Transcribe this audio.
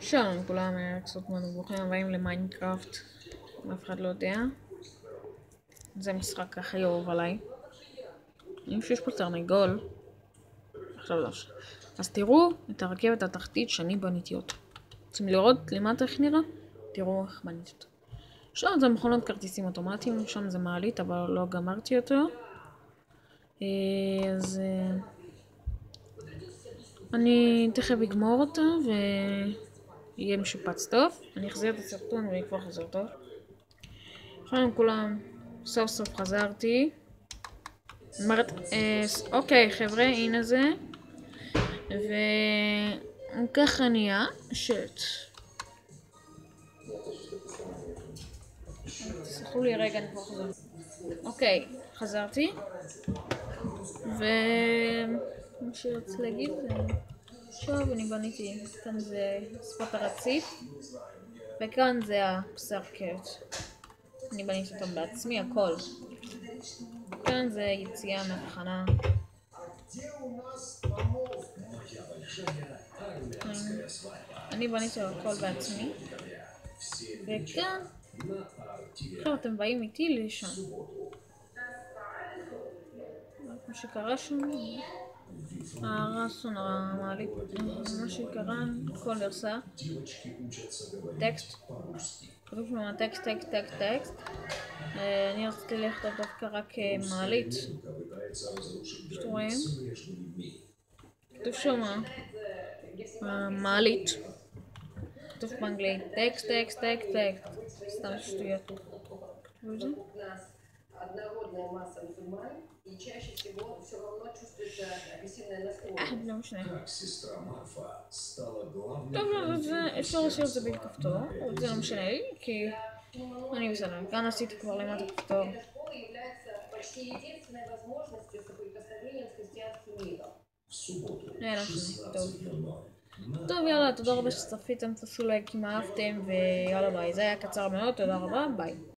שלום לכולם, קצת מאוד ברוכים הבאים למיינקראפט. אם אף אחד לא יודע, זה משחק הכי אהוב עליי. אם שיש פה תרנגול, עכשיו לא. אז תראו את הרכבת התחתית שאני בניתי אותה. רוצים לראות למטה איך נראה? תראו איך בניתי אותה. שם זה מכונות כרטיסים אוטומטיים, שם זה מעלית אבל לא גמרתי אותו. אז אני תכף אגמור אותה ויהיה משופץ טוב. אני אחזיר את הסרטון ויהיה כבר חזר טוב. שלום כולם, סוף סוף חזרתי. אוקיי חבר'ה, הנה זה. וככה נהיה שט. תסלחו לי רגע, אני כבר חזר. אוקיי, חזרתי. מה שרציתי להגיד זה עכשיו אני בניתי, כאן זה שפת הרציף וכאן זה הסרקט. אני בניתי אותם בעצמי, הכל. כאן זה יציאה מהתחנה. אני בניתי הכל בעצמי. וכאן עכשיו אתם באים איתי לשם. מה שקרה שם, הרסון, המעלית, מה שקרה, הכל הרסה. טקסט, כתוב שם טקסט. אני רציתי לכתוב דווקא רק מעלית. שאתם רואים? כתוב שם מעלית. כתוב באנגלית טקסט. סתם שטויות. כתוב את זה? לא משנה. טוב, אפשר להשאיר את זה בלי כפתור, אבל זה לא משנה לי, כי אני בסדר. כאן עשיתי כבר למטה כפתור. לא משנה, טוב יאללה, תודה רבה שצפיתם, תעשו לייק אם אהבתם ויאללה ביי. זה היה קצר מאוד, תודה רבה, ביי.